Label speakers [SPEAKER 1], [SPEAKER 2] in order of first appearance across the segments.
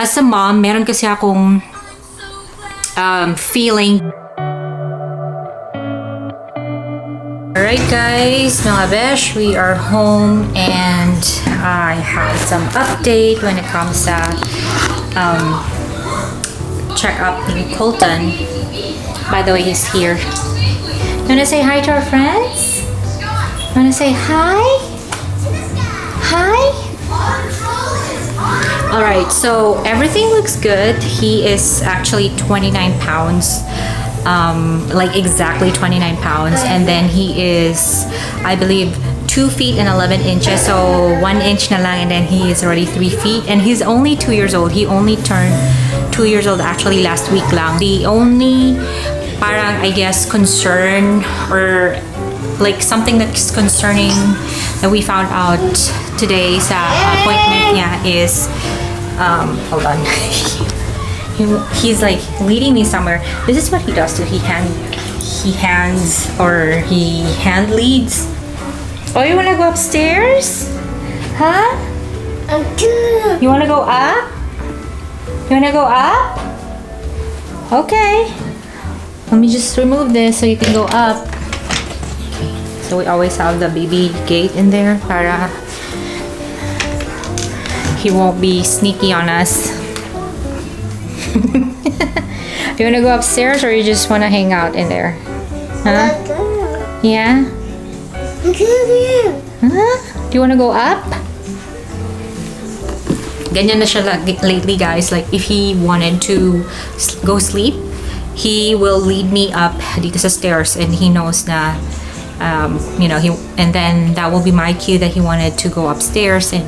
[SPEAKER 1] as a mom, meron kasi akong feeling. Alright guys, mga besh, we are home and I have some update when it comes to check up with Colton. By the way, he's here. You wanna say hi to our friends? You wanna say hi? Hi? Alright, so everything looks good. He is actually 29 pounds. Like exactly 29 pounds, and then he is, I believe, 2 feet and 11 inches, so 1 inch na lang, and then he is already 3 feet, and he's only 2 years old. He only turned 2 years old actually last week lang. The only parang, I guess, concern or like something that's concerning that we found out today sa appointment niya is hold on. He's like leading me somewhere. This is what he does too. He hand leads. Oh, you wanna go upstairs? Huh? You wanna go up? You wanna go up? Okay. Let me just remove this so you can go up. So we always have the baby gate in there para he won't be sneaky on us. You wanna go upstairs or you just wanna hang out in there? Huh? Yeah? Huh? Do you wanna go up? Ganyan na siya lately, guys. Like, if he wanted to go sleep, he will lead me up dito sa stairs, and he knows na, you know, and then that will be my cue that he wanted to go upstairs and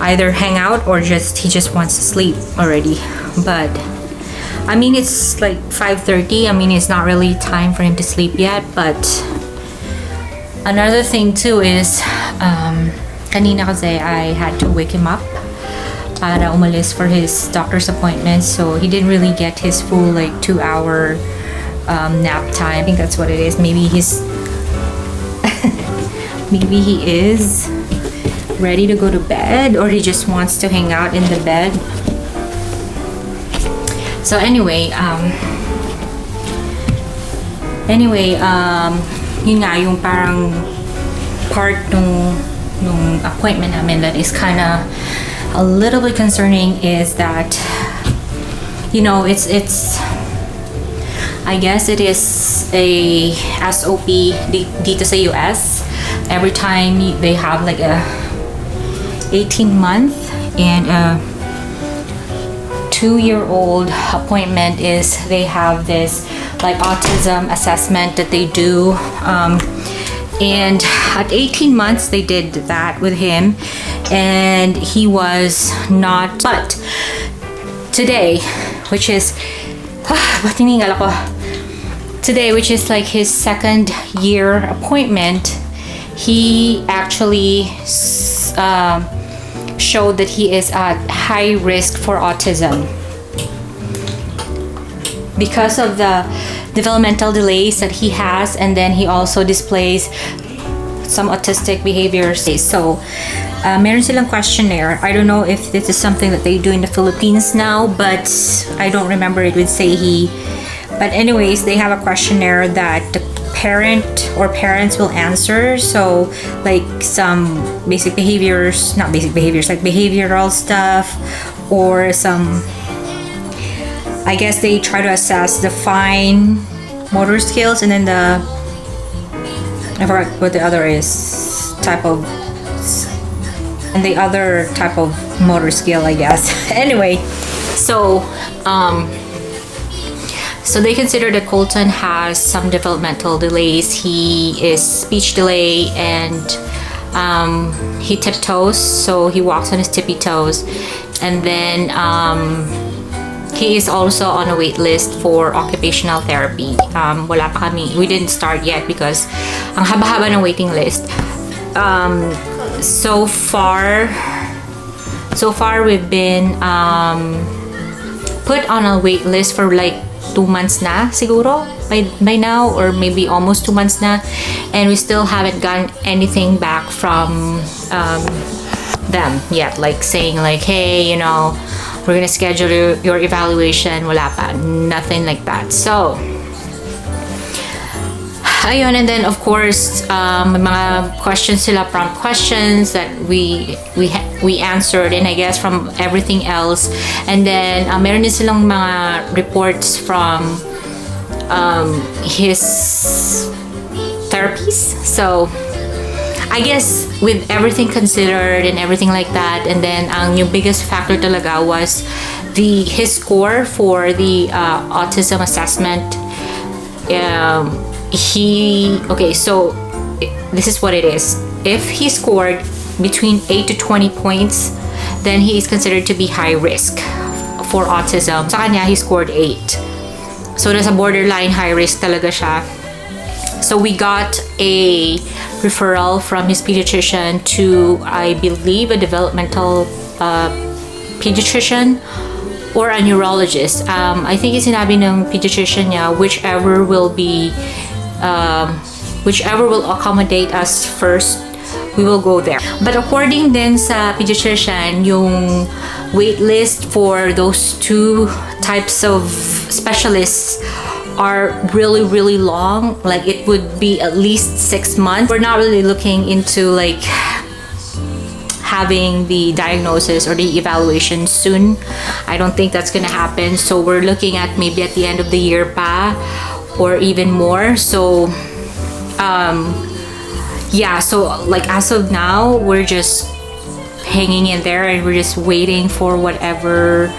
[SPEAKER 1] either hang out or he just wants to sleep already. But I mean, it's like 5:30. I mean, it's not really time for him to sleep yet. But another thing too is kanina kasi I had to wake him up para umalis for his doctor's appointment, so he didn't really get his full like 2-hour nap time. I think that's what it is. Maybe maybe he is ready to go to bed, or he just wants to hang out in the bed. So anyway, yun nga yung parang part nung appointment namin that is kind of a little bit concerning is that, you know, it's I guess it is a SOP dito sa US. Every time they have like a 18-month and a 2-year-old appointment, is they have this like autism assessment that they do, and at 18 months they did that with him, and he was not. But today, which is today, which is like his 2nd year appointment, he actually showed that he is at high risk for autism because of the developmental delays that he has, and then he also displays some autistic behaviors. So meron silang questionnaire. I don't know if this is something that they do in the Philippines now, but I don't remember it would say he. But anyways, they have a questionnaire that the parents will answer. So like some basic behaviors, not basic behaviors, like behavioral stuff, or some, I guess they try to assess the fine motor skills, and then I forgot what the other is, and the other type of motor skill, I guess. Anyway, so they consider that Colton has some developmental delays. He is speech delay, and he tiptoes, so he walks on his tippy toes, and then he is also on a wait list for occupational therapy. Wala pa kami, we didn't start yet because ang haba-haba ng waiting list. So far we've been put on a wait list for like 2 months na siguro by now, or maybe almost 2 months na, and we still haven't gotten anything back from them yet, like saying like, hey, you know, we're gonna schedule your evaluation. Wala pa. Nothing like that. So, ayun, and then of course, may mga questions sila, prompt questions that we answered, and I guess from everything else. And then meron din silang mga reports from his therapies. So I guess with everything considered and everything like that, and then yung biggest factor talaga was his score for the autism assessment. Okay, so this is what it is. If he scored between 8 to 20 points, then he is considered to be high risk for autism. Sa kanya, he scored 8. So nasa borderline high risk talaga siya. So we got a referral from his pediatrician to, I believe, a developmental pediatrician or a neurologist. I think sinabi ng pediatrician niya, whichever will accommodate us first, we will go there. But according din sa pediatrician, yung wait list for those two types of specialists are really, really long. Like it would be at least 6 months. We're not really looking into like having the diagnosis or the evaluation soon. I don't think that's gonna happen. So we're looking at maybe at the end of the year pa, or even more. So yeah, so like as of now, we're just hanging in there and we're just waiting for whatever.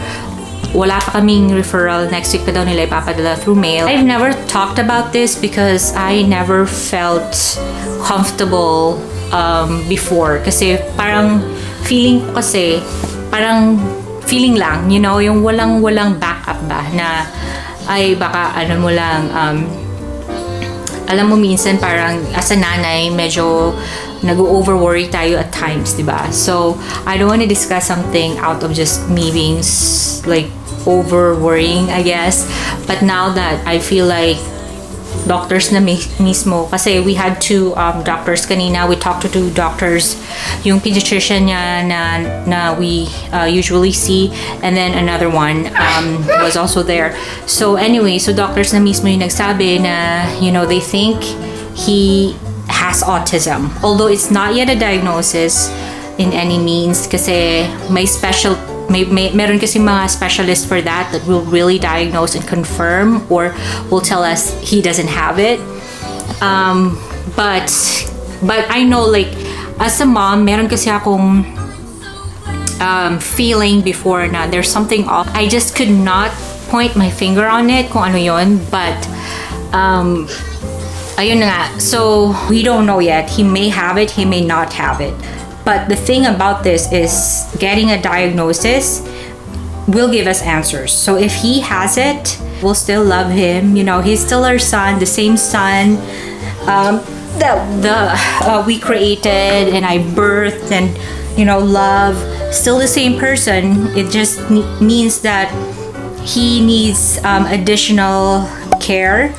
[SPEAKER 1] Wala pa kaming referral. Next week pa daw nila ipapadala through mail. I've never talked about this because I never felt comfortable before. Kasi parang feeling ko kasi, parang feeling lang, you know, yung walang backup ba na ay baka ano mo lang, alam mo minsan parang as a nanay medyo nag-over-worry tayo at times, diba? So I don't want to discuss something out of just me being like over-worrying, I guess. But now that I feel like doctors na mismo, kasi we had two doctors kanina. We talked to two doctors, yung pediatrician niya na we usually see, and then another one was also there. So anyway, so doctors na mismo yung nagsabi na, you know, they think he has autism, although it's not yet a diagnosis in any means, kasi meron kasi mga specialists for that will really diagnose and confirm, or will tell us he doesn't have it. But I know, like, as a mom, meron kasi akong feeling before na there's something off. I just could not point my finger on it kung ano yon, but ayun na nga. So we don't know yet. He may have it, he may not have it. But the thing about this is getting a diagnosis will give us answers. So if he has it, we'll still love him. You know, he's still our son, the same son that we created and I birthed and, you know, love. Still the same person. It just means that he needs additional care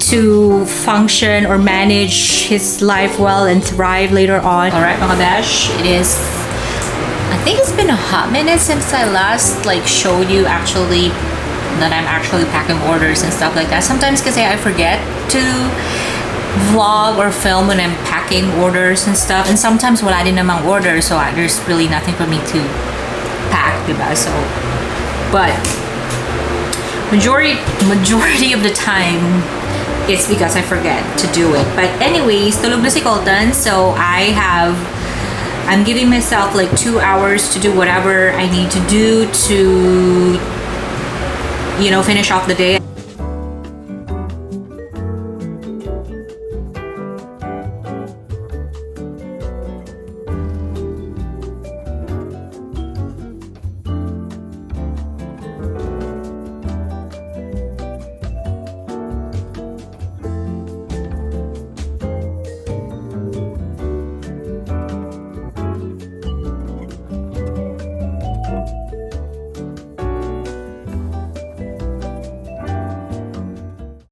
[SPEAKER 1] to function or manage his life well and thrive later on. Alright mga besh, I think it's been a hot minute since I last like showed you actually that I'm actually packing orders and stuff like that. Sometimes kasi I forget to vlog or film when I'm packing orders and stuff, and sometimes wala din namang order, so there's really nothing for me to pack, diba? So, but majority of the time it's because I forget to do it. But anyways, tulog na si Colton, so I'm giving myself like 2 hours to do whatever I need to do to, you know, finish off the day.